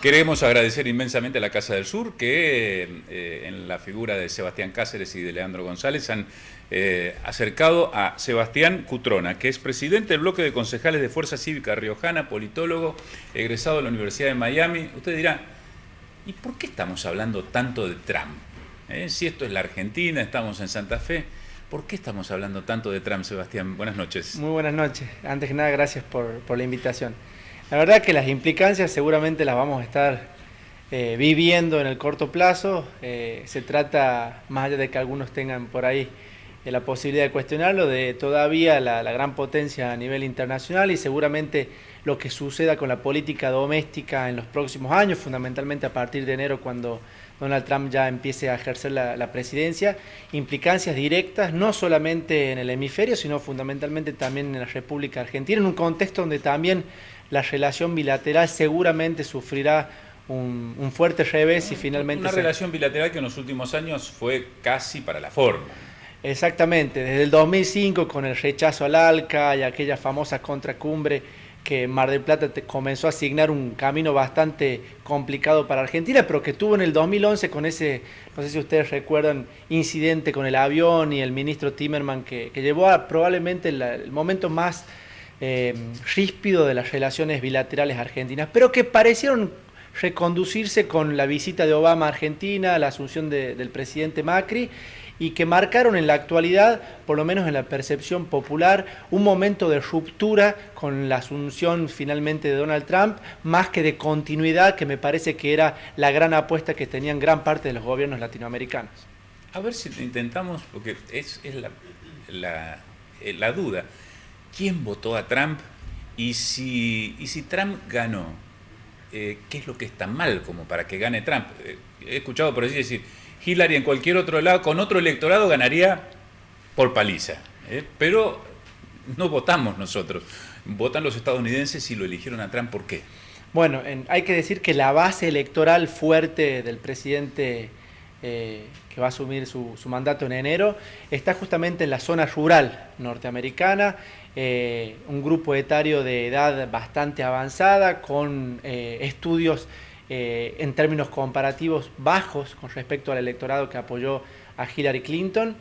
Queremos agradecer inmensamente a la Casa del Sur que en la figura de Sebastián Cáceres y de Leandro González han acercado a Sebastián Cutrona, que es presidente del bloque de concejales de Fuerza Cívica Riojana, politólogo, egresado de la Universidad de Miami. Usted dirá, ¿y por qué estamos hablando tanto de Trump? Si esto es la Argentina, estamos en Santa Fe, ¿por qué estamos hablando tanto de Trump, Sebastián? Buenas noches. Muy buenas noches. Antes que nada, gracias por la invitación. La verdad que las implicancias seguramente las vamos a estar viviendo en el corto plazo. Se trata, más allá de que algunos tengan por ahí la posibilidad de cuestionarlo, de todavía la gran potencia a nivel internacional y seguramente lo que suceda con la política doméstica en los próximos años, fundamentalmente a partir de enero cuando Donald Trump ya empiece a ejercer la presidencia, implicancias directas no solamente en el hemisferio, sino fundamentalmente también en la República Argentina, en un contexto donde también la relación bilateral seguramente sufrirá un fuerte revés y finalmente... Una relación bilateral que en los últimos años fue casi para la forma. Exactamente, desde el 2005 con el rechazo al ALCA y aquella famosa contracumbre que Mar del Plata comenzó a asignar un camino bastante complicado para Argentina, pero que tuvo en el 2011 con ese, no sé si ustedes recuerdan, incidente con el avión y el ministro Timerman que llevó a probablemente el momento más ríspido de las relaciones bilaterales argentinas, pero que parecieron reconducirse con la visita de Obama a Argentina, la asunción del presidente Macri, y que marcaron en la actualidad, por lo menos en la percepción popular, un momento de ruptura con la asunción finalmente de Donald Trump, más que de continuidad, que me parece que era la gran apuesta que tenían gran parte de los gobiernos latinoamericanos. A ver si intentamos, porque es la duda. ¿Quién votó a Trump? Y si Trump ganó, ¿qué es lo que está mal como para que gane Trump? He escuchado por así decir, Hillary en cualquier otro lado, con otro electorado ganaría por paliza. Pero no votamos nosotros. Votan los estadounidenses y lo eligieron a Trump. ¿Por qué? Bueno, hay que decir que la base electoral fuerte del presidente que va a asumir su mandato en enero está justamente en la zona rural norteamericana, un grupo etario de edad bastante avanzada, con estudios en términos comparativos bajos con respecto al electorado que apoyó a Hillary Clinton,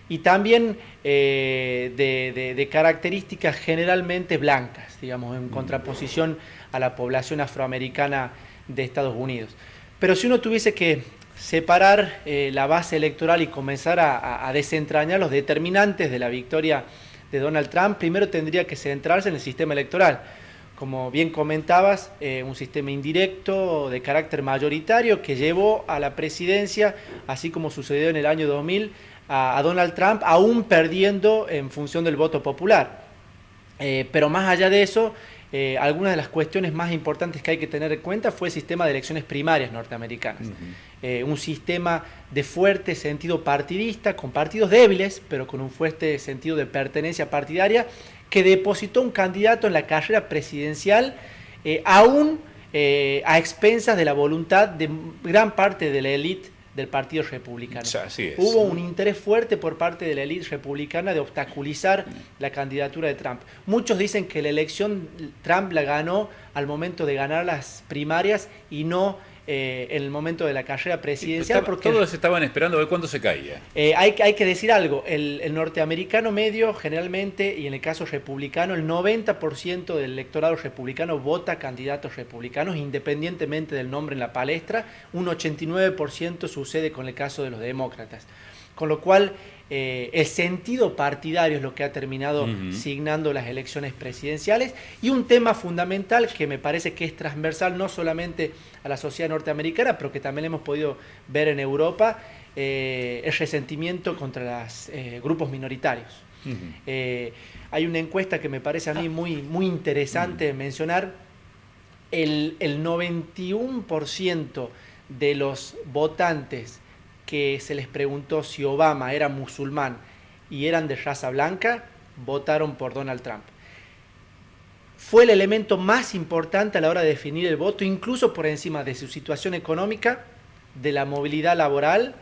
y también de características generalmente blancas, digamos, en contraposición a la población afroamericana de Estados Unidos. Pero si uno tuviese que separar la base electoral y comenzar a desentrañar los determinantes de la victoria de Donald Trump, primero tendría que centrarse en el sistema electoral. Como bien comentabas, un sistema indirecto de carácter mayoritario que llevó a la presidencia, así como sucedió en el año 2000, a Donald Trump, aún perdiendo en función del voto popular. Pero más allá de eso, algunas de las cuestiones más importantes que hay que tener en cuenta fue el sistema de elecciones primarias norteamericanas. Un sistema de fuerte sentido partidista, con partidos débiles, pero con un fuerte sentido de pertenencia partidaria, que depositó un candidato en la carrera presidencial aún a expensas de la voluntad de gran parte de la élite del Partido Republicano. Así es. Hubo un interés fuerte por parte de la élite republicana de obstaculizar la candidatura de Trump. Muchos dicen que la elección Trump la ganó al momento de ganar las primarias y no en el momento de la carrera presidencial. Porque todos estaban esperando a ver cuándo se caía. Hay que decir algo, el norteamericano medio generalmente, y en el caso republicano, el 90% del electorado republicano vota candidatos republicanos independientemente del nombre en la palestra, un 89% sucede con el caso de los demócratas. Con lo cual, el sentido partidario es lo que ha terminado signando las elecciones presidenciales, y un tema fundamental que me parece que es transversal no solamente a la sociedad norteamericana, pero que también hemos podido ver en Europa, el resentimiento contra los grupos minoritarios. Hay una encuesta que me parece a mí muy interesante mencionar. El 91% de los votantes que se les preguntó si Obama era musulmán y eran de raza blanca, votaron por Donald Trump. Fue el elemento más importante a la hora de definir el voto, incluso por encima de su situación económica, de la movilidad laboral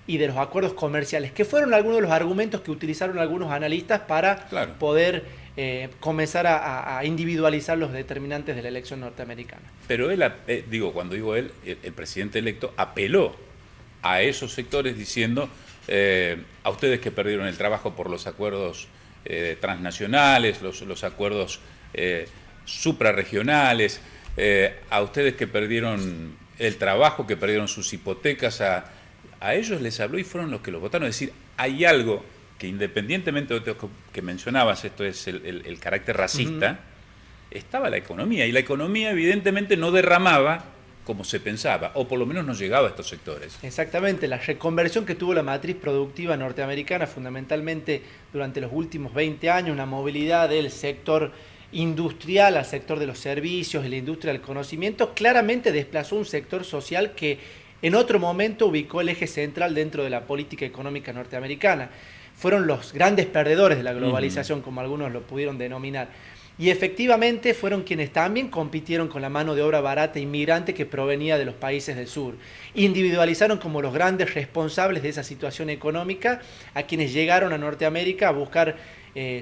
y de los acuerdos comerciales, que fueron algunos de los argumentos que utilizaron algunos analistas para poder comenzar a individualizar los determinantes de la elección norteamericana. Pero él, cuando digo él, el presidente electo apeló a esos sectores diciendo a ustedes que perdieron el trabajo por los acuerdos transnacionales, los acuerdos suprarregionales, a ustedes que perdieron el trabajo, que perdieron sus hipotecas, a ellos les habló y fueron los que los votaron. Es decir, hay algo que independientemente de lo que mencionabas, esto es el carácter racista, estaba la economía, y la economía evidentemente no derramaba como se pensaba, o por lo menos no llegaba a estos sectores. Exactamente, la reconversión que tuvo la matriz productiva norteamericana fundamentalmente durante los últimos 20 años, una movilidad del sector industrial al sector de los servicios y la industria del conocimiento, claramente desplazó un sector social que en otro momento ubicó el eje central dentro de la política económica norteamericana. Fueron los grandes perdedores de la globalización, como algunos lo pudieron denominar. Y efectivamente fueron quienes también compitieron con la mano de obra barata inmigrante que provenía de los países del sur. Individualizaron como los grandes responsables de esa situación económica a quienes llegaron a Norteamérica a buscar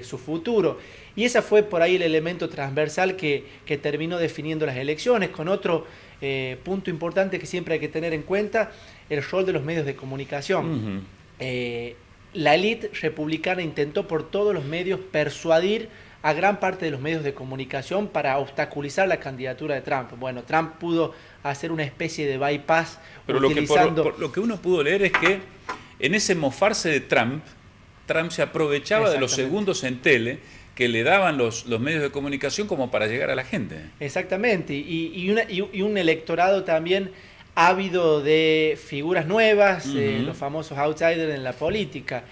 su futuro. Y ese fue por ahí el elemento transversal que terminó definiendo las elecciones, con otro punto importante que siempre hay que tener en cuenta, el rol de los medios de comunicación. La élite republicana intentó por todos los medios persuadir a gran parte de los medios de comunicación para obstaculizar la candidatura de Trump. Bueno, Trump pudo hacer una especie de bypass. Pero utilizando... lo que uno pudo leer es que en ese mofarse de Trump se aprovechaba de los segundos en tele que le daban los medios de comunicación como para llegar a la gente. Exactamente, y un electorado también ávido de figuras nuevas, los famosos outsiders en la política.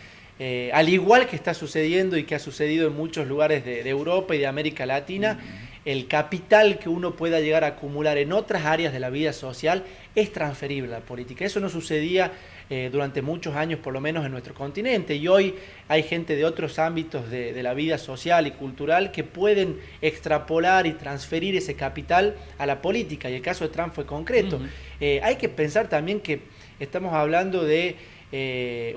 Al igual que está sucediendo y que ha sucedido en muchos lugares de Europa y de América Latina, el capital que uno pueda llegar a acumular en otras áreas de la vida social es transferible a la política. Eso no sucedía durante muchos años, por lo menos en nuestro continente, y hoy hay gente de otros ámbitos de la vida social y cultural que pueden extrapolar y transferir ese capital a la política, y el caso de Trump fue concreto. Hay que pensar también que estamos hablando de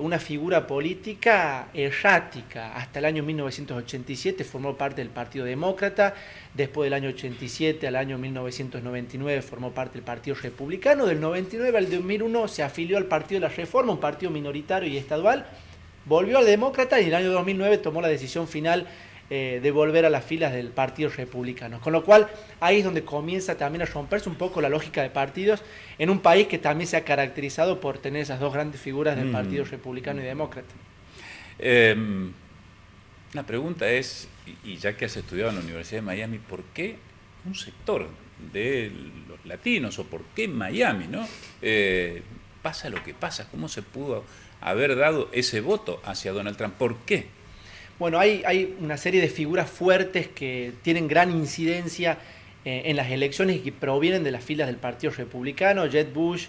una figura política errática. Hasta el año 1987 formó parte del Partido Demócrata, después del año 87 al año 1999 formó parte del Partido Republicano, del 99 al 2001 se afilió al Partido de la Reforma, un partido minoritario y estadual, volvió al Demócrata y en el año 2009 tomó la decisión final de volver a las filas del Partido Republicano. Con lo cual, ahí es donde comienza también a romperse un poco la lógica de partidos en un país que también se ha caracterizado por tener esas dos grandes figuras del Partido Republicano y Demócrata. La pregunta es, y ya que has estudiado en la Universidad de Miami, ¿por qué un sector de los latinos o por qué Miami, ¿no? Pasa lo que pasa? ¿Cómo se pudo haber dado ese voto hacia Donald Trump? ¿Por qué? Bueno, hay una serie de figuras fuertes que tienen gran incidencia en las elecciones y que provienen de las filas del Partido Republicano, Jeb Bush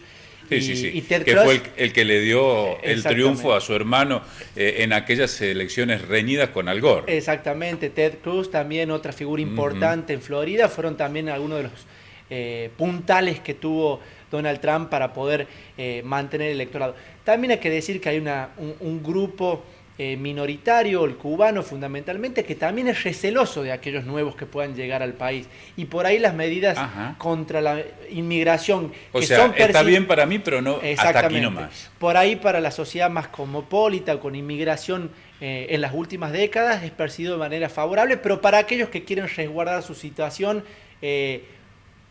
y Ted Cruz. Que fue el que le dio el triunfo a su hermano en aquellas elecciones reñidas con Al Gore. Exactamente, Ted Cruz, también otra figura importante en Florida, fueron también algunos de los puntales que tuvo Donald Trump para poder mantener el electorado. También hay que decir que hay un grupo minoritario, el cubano fundamentalmente, que también es receloso de aquellos nuevos que puedan llegar al país. Y por ahí las medidas contra la inmigración que son está bien para mí, pero no hasta aquí nomás. Por ahí para la sociedad más cosmopolita, con inmigración en las últimas décadas, es percibido de manera favorable, pero para aquellos que quieren resguardar su situación,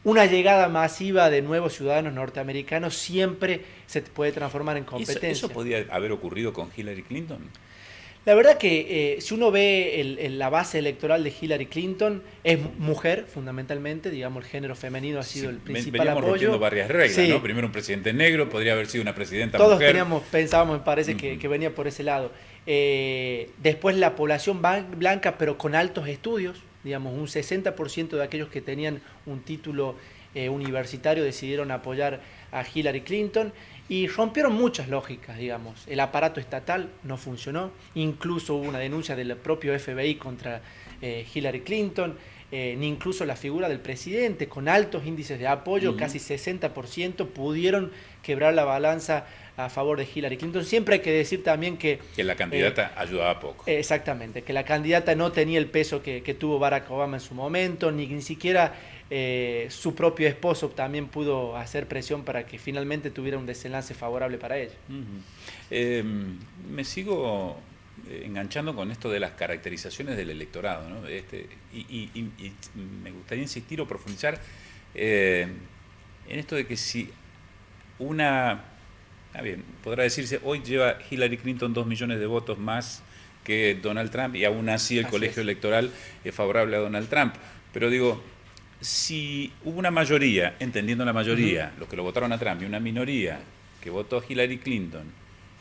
una llegada masiva de nuevos ciudadanos norteamericanos siempre se puede transformar en competencia. ¿Eso podía haber ocurrido con Hillary Clinton? La verdad que si uno ve la base electoral de Hillary Clinton, es mujer fundamentalmente, digamos el género femenino ha sido el principal apoyo. Rompiendo varias reglas, ¿no? Primero un presidente negro, podría haber sido una presidenta Todos mujer. Pensábamos, me parece que venía por ese lado. Después la población blanca, pero con altos estudios, digamos un 60% de aquellos que tenían un título universitario decidieron apoyar a Hillary Clinton. Y rompieron muchas lógicas, digamos. El aparato estatal no funcionó, incluso hubo una denuncia del propio FBI contra Hillary Clinton. ni incluso la figura del presidente, con altos índices de apoyo, casi 60%, pudieron quebrar la balanza a favor de Hillary Clinton. Siempre hay que decir también que la candidata ayudaba poco. Exactamente, que la candidata no tenía el peso que tuvo Barack Obama en su momento, ni siquiera su propio esposo también pudo hacer presión para que finalmente tuviera un desenlace favorable para ella. Me sigo enganchando con esto de las caracterizaciones del electorado, ¿no? Y me gustaría insistir o profundizar en esto de que si podrá decirse, hoy lleva Hillary Clinton 2 millones de votos más que Donald Trump y aún así el colegio electoral es favorable a Donald Trump. Pero digo, si hubo una mayoría, entendiendo la mayoría, los que lo votaron a Trump, y una minoría que votó a Hillary Clinton,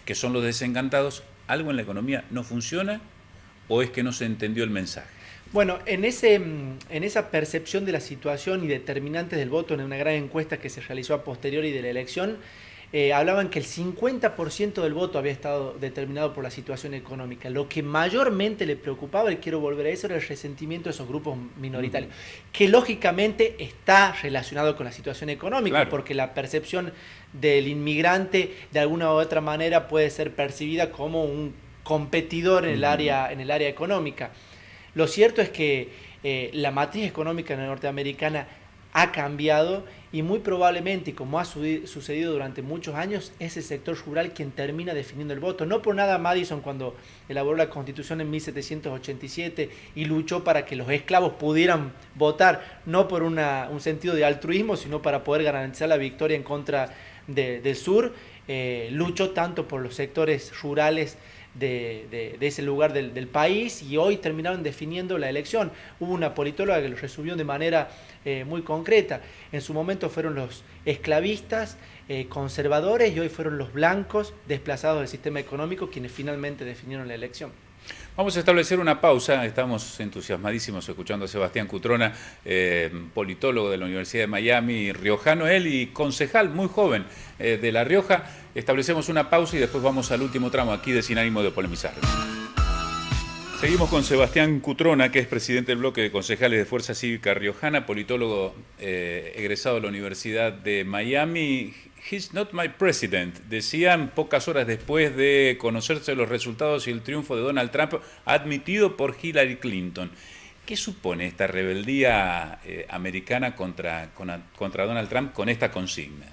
que son los desencantados, ¿algo en la economía no funciona o es que no se entendió el mensaje? Bueno, en esa percepción de la situación y determinantes del voto en una gran encuesta que se realizó a posteriori de la elección, hablaban que el 50% del voto había estado determinado por la situación económica. Lo que mayormente le preocupaba, y quiero volver a eso, era el resentimiento de esos grupos minoritarios, que lógicamente está relacionado con la situación económica, porque la percepción del inmigrante de alguna u otra manera puede ser percibida como un competidor en el área económica. Lo cierto es que la matriz económica norteamericana ha cambiado y muy probablemente, como ha sucedido durante muchos años, es el sector rural quien termina definiendo el voto. No por nada Madison, cuando elaboró la Constitución en 1787 y luchó para que los esclavos pudieran votar, no por un sentido de altruismo, sino para poder garantizar la victoria en contra del sur, luchó tanto por los sectores rurales de ese lugar del país, y hoy terminaron definiendo la elección. Hubo una politóloga que lo resumió de manera muy concreta. En su momento fueron los esclavistas, conservadores, y hoy fueron los blancos desplazados del sistema económico quienes finalmente definieron la elección. Vamos a establecer una pausa. Estamos entusiasmadísimos escuchando a Sebastián Cutrona, politólogo de la Universidad de Miami, riojano él y concejal muy joven de La Rioja. Establecemos una pausa y después vamos al último tramo aquí de Sin Ánimo de Polemizar. Seguimos con Sebastián Cutrona, que es presidente del bloque de concejales de Fuerza Cívica Riojana, politólogo egresado de la Universidad de Miami. He's not my president, decían pocas horas después de conocerse los resultados y el triunfo de Donald Trump, admitido por Hillary Clinton. ¿Qué supone esta rebeldía americana contra Donald Trump con esta consigna?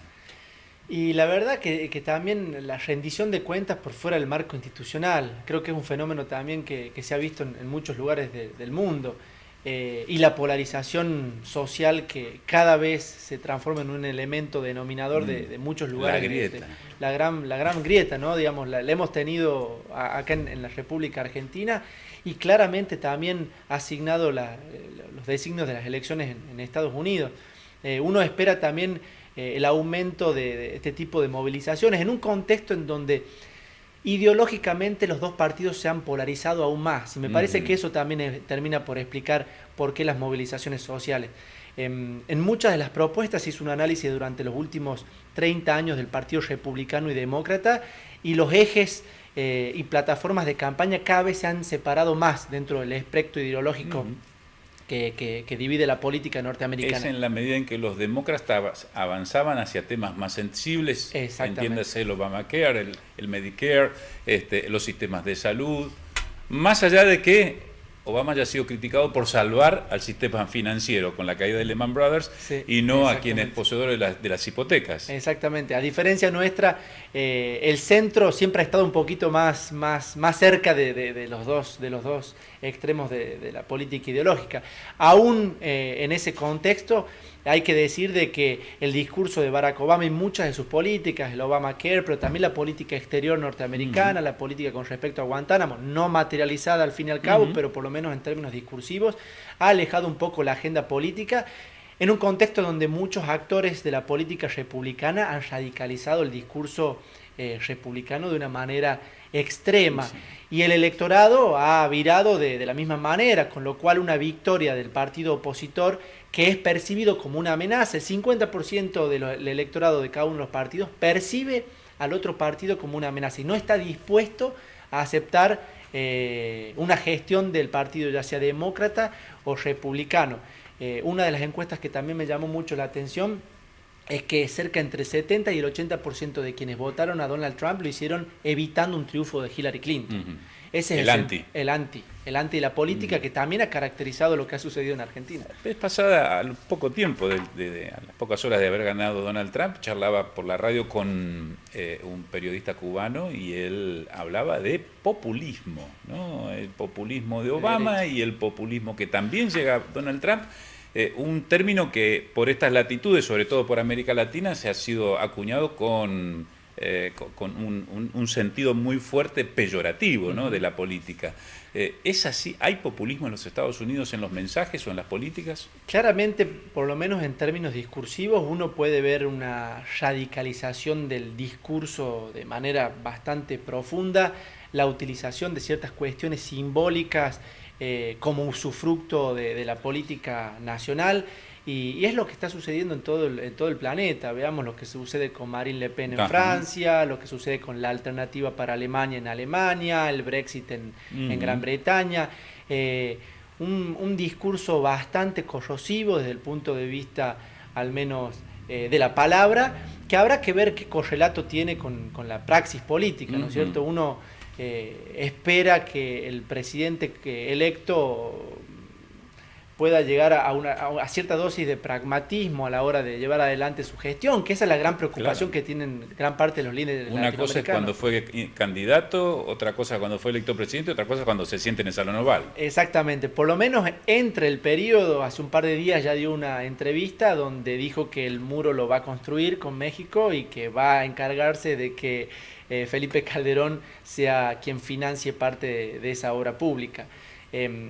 Y la verdad que también la rendición de cuentas por fuera del marco institucional, creo que es un fenómeno también que se ha visto en muchos lugares del mundo. Y la polarización social que cada vez se transforma en un elemento denominador de muchos lugares. La grieta. La gran grieta, ¿no? Digamos, la hemos tenido acá en la República Argentina, y claramente también ha asignado los designios de las elecciones en Estados Unidos. Uno espera también el aumento de este tipo de movilizaciones en un contexto en donde ideológicamente los dos partidos se han polarizado aún más, y me parece que eso también termina por explicar por qué las movilizaciones sociales. En muchas de las propuestas se hizo un análisis durante los últimos 30 años del Partido Republicano y Demócrata, y los ejes y plataformas de campaña cada vez se han separado más dentro del espectro ideológico que divide la política norteamericana. Es en la medida en que los demócratas avanzaban hacia temas más sensibles, entiéndase el Obamacare, el Medicare, los sistemas de salud, más allá de que Obama haya sido criticado por salvar al sistema financiero con la caída de Lehman Brothers, y no a quienes poseedores de las hipotecas. Exactamente. A diferencia nuestra, el centro siempre ha estado un poquito más cerca de los dos extremos de la política ideológica. Aún en ese contexto, hay que decir de que el discurso de Barack Obama y muchas de sus políticas, el Obamacare, pero también la política exterior norteamericana, la política con respecto a Guantánamo, no materializada al fin y al cabo, pero por lo menos en términos discursivos, ha alejado un poco la agenda política en un contexto donde muchos actores de la política republicana han radicalizado el discurso republicano de una manera extrema. Y el electorado ha virado de la misma manera, con lo cual una victoria del partido opositor, que es percibido como una amenaza, el 50% del electorado de cada uno de los partidos percibe al otro partido como una amenaza y no está dispuesto a aceptar una gestión del partido, ya sea demócrata o republicano. Una de las encuestas que también me llamó mucho la atención es que cerca entre 70 y el 80% de quienes votaron a Donald Trump lo hicieron evitando un triunfo de Hillary Clinton. Ese es el anti de la política que también ha caracterizado lo que ha sucedido en Argentina. Es pasada al poco tiempo, a las pocas horas de haber ganado Donald Trump, charlaba por la radio con un periodista cubano y él hablaba de populismo, ¿no? El populismo de Obama y el populismo que también llega a Donald Trump. Un término que por estas latitudes, sobre todo por América Latina, se ha sido acuñado con un sentido muy fuerte peyorativo, ¿no?, de la política. ¿Es así? ¿Hay populismo en los Estados Unidos en los mensajes o en las políticas? Claramente, por lo menos en términos discursivos, uno puede ver una radicalización del discurso de manera bastante profunda, la utilización de ciertas cuestiones simbólicas como usufructo de la política nacional, y es lo que está sucediendo en todo el planeta. Veamos lo que sucede con Marine Le Pen en Francia, lo que sucede con la alternativa para Alemania en Alemania, el Brexit en Gran Bretaña. Un discurso bastante corrosivo desde el punto de vista, al menos de la palabra, que habrá que ver qué correlato tiene con la praxis política, ¿no es cierto? Uno espera que el presidente electo pueda llegar a cierta dosis de pragmatismo a la hora de llevar adelante su gestión, que esa es la gran preocupación que tienen gran parte de los líderes latinoamericanos. Una cosa es cuando fue candidato, otra cosa cuando fue electo presidente, otra cosa cuando se siente en el Salón Oval. Exactamente, por lo menos entre el periodo, hace un par de días ya dio una entrevista donde dijo que el muro lo va a construir con México y que va a encargarse de que Felipe Calderón sea quien financie parte de esa obra pública.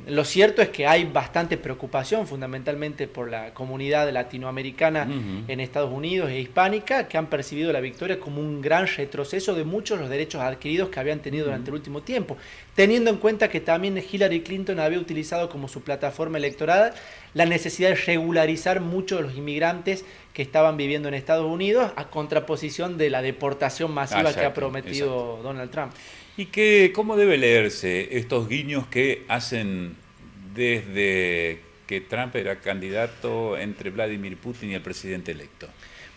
Lo cierto es que hay bastante preocupación fundamentalmente por la comunidad latinoamericana en Estados Unidos e hispánica, que han percibido la victoria como un gran retroceso de muchos de los derechos adquiridos que habían tenido durante el último tiempo, teniendo en cuenta que también Hillary Clinton había utilizado como su plataforma electoral la necesidad de regularizar muchos de los inmigrantes que estaban viviendo en Estados Unidos, a contraposición de la deportación masiva que ha prometido Donald Trump. ¿Y cómo debe leerse estos guiños que hacen desde que Trump era candidato entre Vladimir Putin y el presidente electo?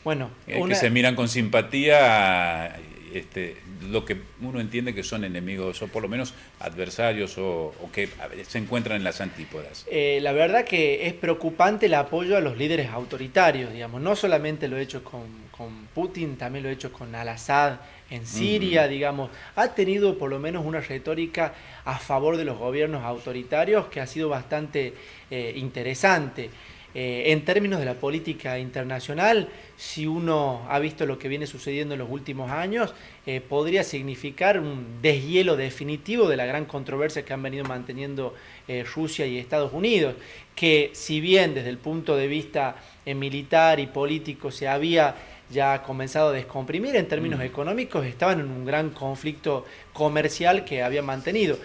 Bueno, que se miran con simpatía lo que uno entiende que son enemigos o por lo menos adversarios o que se encuentran en las antípodas. La verdad que es preocupante el apoyo a los líderes autoritarios, digamos. No solamente lo he hecho con Putin, también lo he hecho con Al-Assad en Siria, digamos. Ha tenido por lo menos una retórica a favor de los gobiernos autoritarios que ha sido bastante interesante. En términos de la política internacional, si uno ha visto lo que viene sucediendo en los últimos años, podría significar un deshielo definitivo de la gran controversia que han venido manteniendo Rusia y Estados Unidos, que si bien desde el punto de vista militar y político se había ya comenzado a descomprimir en términos económicos, estaban en un gran conflicto comercial que había mantenido.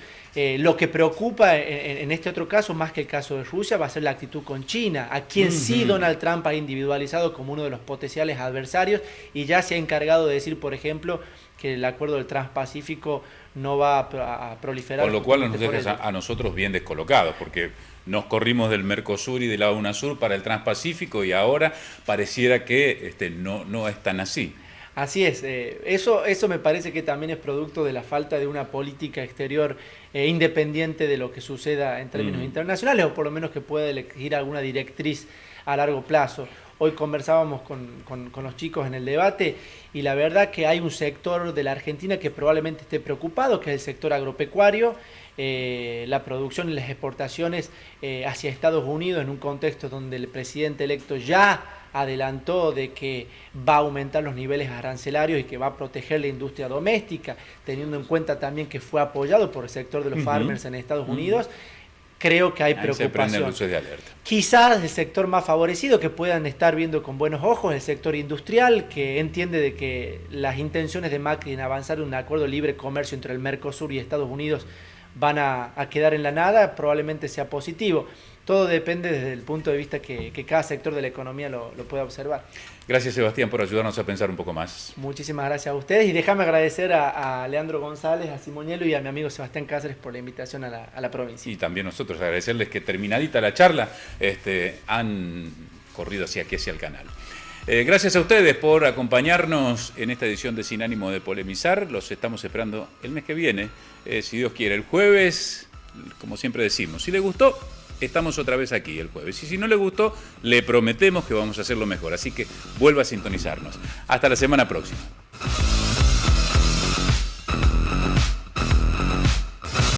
Lo que preocupa en este otro caso, más que el caso de Rusia, va a ser la actitud con China, a quien sí Donald Trump ha individualizado como uno de los potenciales adversarios y ya se ha encargado de decir, por ejemplo, que el acuerdo del Transpacífico no va a proliferar. Con lo cual nos deja a nosotros bien descolocados, porque nos corrimos del Mercosur y de la UNASUR para el Transpacífico y ahora pareciera que no es tan así. Así es, eso me parece que también es producto de la falta de una política exterior independiente de lo que suceda en términos internacionales, o por lo menos que pueda elegir alguna directriz a largo plazo. Hoy conversábamos con los chicos en el debate y la verdad que hay un sector de la Argentina que probablemente esté preocupado, que es el sector agropecuario, la producción y las exportaciones hacia Estados Unidos en un contexto donde el presidente electo ya adelantó de que va a aumentar los niveles arancelarios y que va a proteger la industria doméstica, teniendo en cuenta también que fue apoyado por el sector de los farmers en Estados Unidos. Creo que hay preocupación. Luces de alerta. Quizás el sector más favorecido que puedan estar viendo con buenos ojos, el sector industrial, que entiende de que las intenciones de Macri en avanzar en un acuerdo de libre comercio entre el Mercosur y Estados Unidos van a quedar en la nada, probablemente sea positivo. todo depende desde el punto de vista que cada sector de la economía lo pueda observar. Gracias, Sebastián, por ayudarnos a pensar un poco más. Muchísimas gracias a ustedes y déjame agradecer a Leandro González, a Simoniello y a mi amigo Sebastián Cáceres por la invitación a la provincia. Y también nosotros agradecerles que terminadita la charla han corrido hacia aquí, hacia el canal. Gracias a ustedes por acompañarnos en esta edición de Sin Ánimo de Polemizar. Los estamos esperando el mes que viene, si Dios quiere, el jueves, como siempre decimos. Si les gustó, estamos otra vez aquí el jueves. Y si no les gustó, le prometemos que vamos a hacerlo mejor. Así que vuelva a sintonizarnos. Hasta la semana próxima.